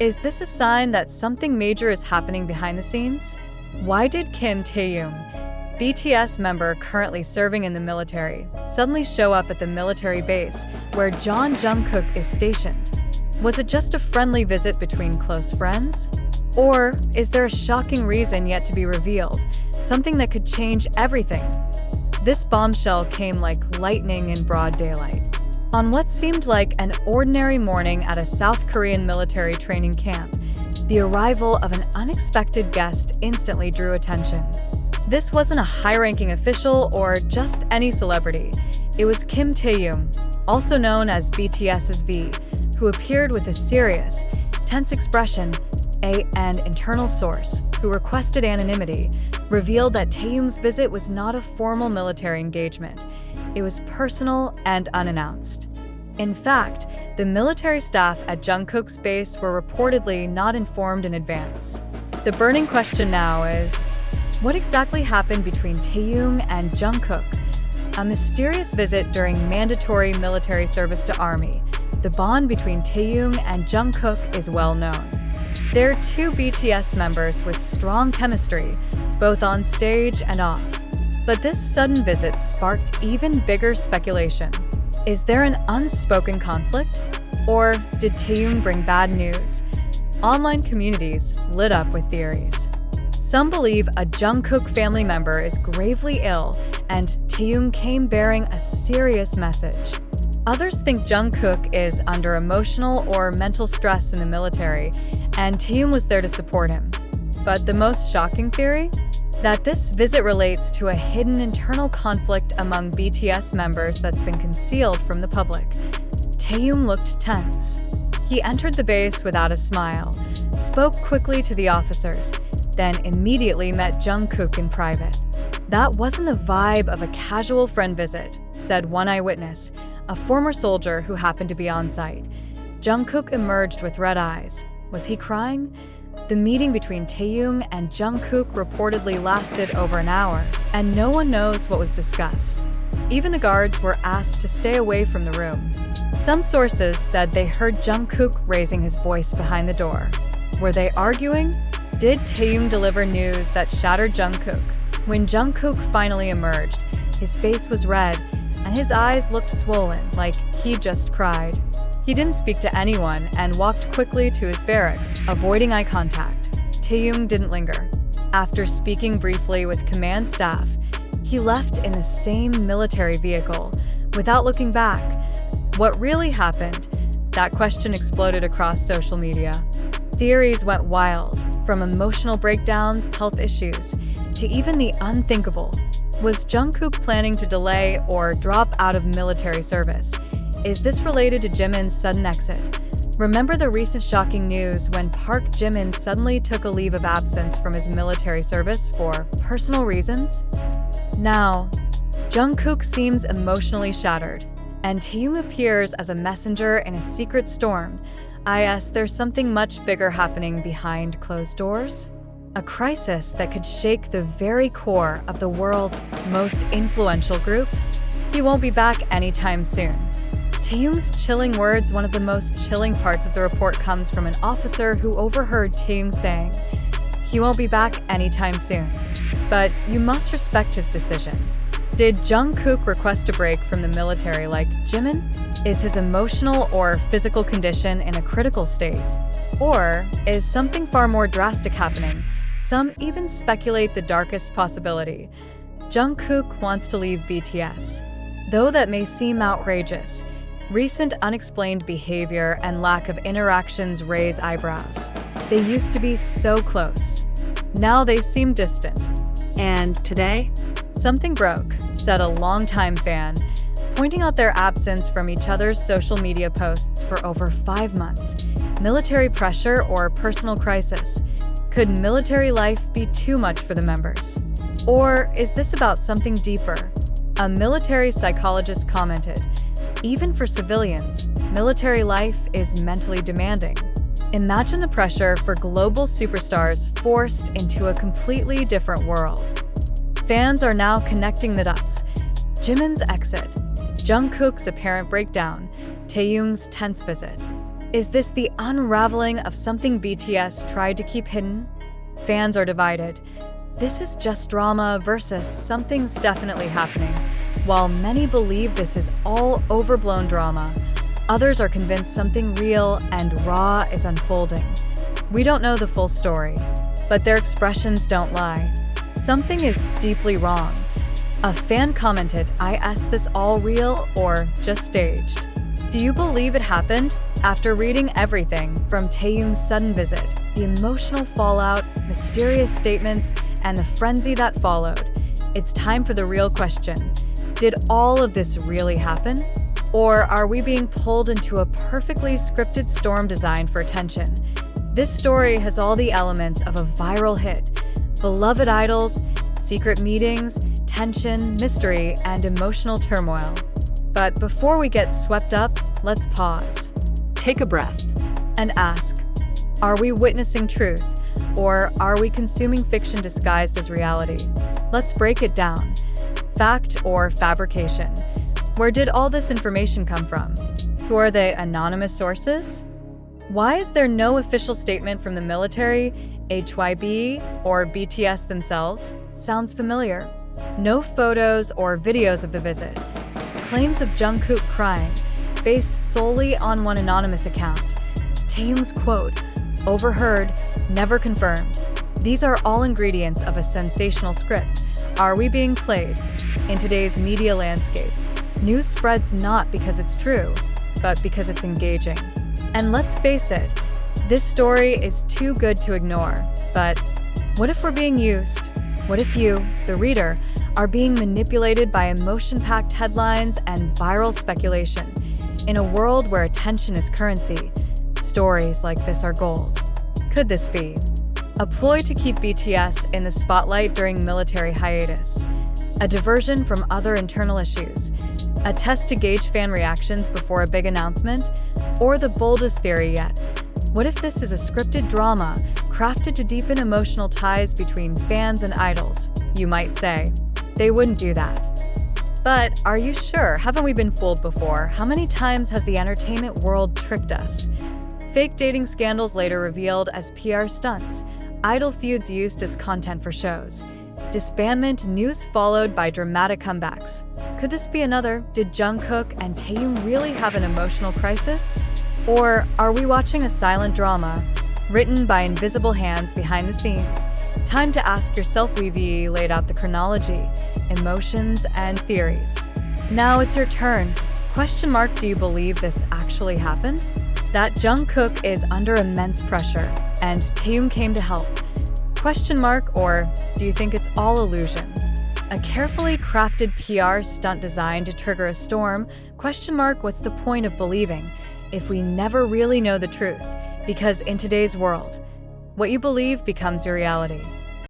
Is this a sign that something major is happening behind the scenes? Why did Kim Taehyung, BTS member currently serving in the military, suddenly show up at the military base where Jungkook is stationed? Was it just a friendly visit between close friends? Or is there a shocking reason yet to be revealed, something that could change everything? This bombshell came like lightning in broad daylight. On what seemed like an ordinary morning at a South Korean military training camp, the arrival of an unexpected guest instantly drew attention. This wasn't a high-ranking official or just any celebrity. It was Kim Taehyung, also known as BTS's V, who appeared with a serious, tense expression. An internal source, who requested anonymity, revealed that Taehyung's visit was not a formal military engagement. It was personal and unannounced. In fact, the military staff at Jungkook's base were reportedly not informed in advance. The burning question now is, what exactly happened between Taehyung and Jungkook? A mysterious visit during mandatory military service to Army. The bond between Taehyung and Jungkook is well known. They're two BTS members with strong chemistry, both on stage and off. But this sudden visit sparked even bigger speculation. Is there an unspoken conflict? Or did Taehyung bring bad news? Online communities lit up with theories. Some believe a Jungkook family member is gravely ill and Taehyung came bearing a serious message. Others think Jungkook is under emotional or mental stress in the military, and Taehyung was there to support him. But the most shocking theory? That this visit relates to a hidden internal conflict among BTS members that's been concealed from the public. Taehyung looked tense. He entered the base without a smile, spoke quickly to the officers, then immediately met Jungkook in private. That wasn't the vibe of a casual friend visit, said one eyewitness, a former soldier who happened to be on site. Jungkook emerged with red eyes. Was he crying? The meeting between Taehyung and Jungkook reportedly lasted over an hour, and no one knows what was discussed. Even the guards were asked to stay away from the room. Some sources said they heard Jungkook raising his voice behind the door. Were they arguing? Did Taehyung deliver news that shattered Jungkook? When Jungkook finally emerged, his face was red, and his eyes looked swollen, like he'd just cried. He didn't speak to anyone and walked quickly to his barracks, avoiding eye contact. Taehyung didn't linger. After speaking briefly with command staff, he left in the same military vehicle, without looking back. What really happened? That question exploded across social media. Theories went wild, from emotional breakdowns, health issues, to even the unthinkable. Was Jungkook planning to delay or drop out of military service? Is this related to Jimin's sudden exit? Remember the recent shocking news when Park Jimin suddenly took a leave of absence from his military service for personal reasons? Now, Jungkook seems emotionally shattered, and Taehyung appears as a messenger in a secret storm. There's something much bigger happening behind closed doors? A crisis that could shake the very core of the world's most influential group? He won't be back anytime soon. Taehyung's chilling words. One of the most chilling parts of the report comes from an officer who overheard Taehyung saying, "He won't be back anytime soon. But you must respect his decision." Did Jungkook request a break from the military like Jimin? Is his emotional or physical condition in a critical state? Or is something far more drastic happening? Some even speculate the darkest possibility. Jungkook wants to leave BTS. Though that may seem outrageous, recent unexplained behavior and lack of interactions raise eyebrows. They used to be so close. Now they seem distant. And today, something broke, said a longtime fan, pointing out their absence from each other's social media posts for over 5 months. Military pressure or personal crisis? Could military life be too much for the members? Or is this about something deeper? A military psychologist commented, "Even for civilians, military life is mentally demanding." Imagine the pressure for global superstars forced into a completely different world. Fans are now connecting the dots. Jimin's exit, Jungkook's apparent breakdown, Taehyung's tense visit. Is this the unraveling of something BTS tried to keep hidden? Fans are divided. This is just drama versus something's definitely happening. While many believe this is all overblown drama, others are convinced something real and raw is unfolding. We don't know the full story, but their expressions don't lie. Something is deeply wrong. A fan commented, "Is this all real or just staged?" Do you believe it happened? After reading everything from Taehyung's sudden visit, the emotional fallout, mysterious statements, and the frenzy that followed, it's time for the real question. Did all of this really happen? Or are we being pulled into a perfectly scripted storm designed for attention? This story has all the elements of a viral hit: beloved idols, secret meetings, tension, mystery, and emotional turmoil. But before we get swept up, let's pause, take a breath, and ask, are we witnessing truth, or are we consuming fiction disguised as reality? Let's break it down. Fact or fabrication? Where did all this information come from? Who are the anonymous sources? Why is there no official statement from the military, HYB, or BTS themselves? Sounds familiar. No photos or videos of the visit. Claims of Jungkook crying, based solely on one anonymous account. Taehyung's quote, "Overheard, never confirmed." These are all ingredients of a sensational script. Are we being played? In today's media landscape, news spreads not because it's true, but because it's engaging. And let's face it, this story is too good to ignore. But what if we're being used? What if you, the reader, are being manipulated by emotion-packed headlines and viral speculation? In a world where attention is currency, stories like this are gold. Could this be a ploy to keep BTS in the spotlight during military hiatus? A diversion from other internal issues? A test to gauge fan reactions before a big announcement? Or the boldest theory yet, what if this is a scripted drama crafted to deepen emotional ties between fans and idols? You might say. They wouldn't do that. But are you sure? Haven't we been fooled before? How many times has the entertainment world tricked us? Fake dating scandals later revealed as PR stunts. Idol feuds used as content for shows. Disbandment news followed by dramatic comebacks. Could this be another? Did Jungkook and Taehyung really have an emotional crisis? Or are we watching a silent drama written by invisible hands behind the scenes? Time to ask yourself. We've laid out the chronology, emotions, and theories. Now it's your turn. Do you believe this actually happened? That Jungkook is under immense pressure and Taehyung came to help? Or do you think it's all illusion? A carefully crafted PR stunt designed to trigger a storm? What's the point of believing if we never really know the truth? Because in today's world, what you believe becomes your reality.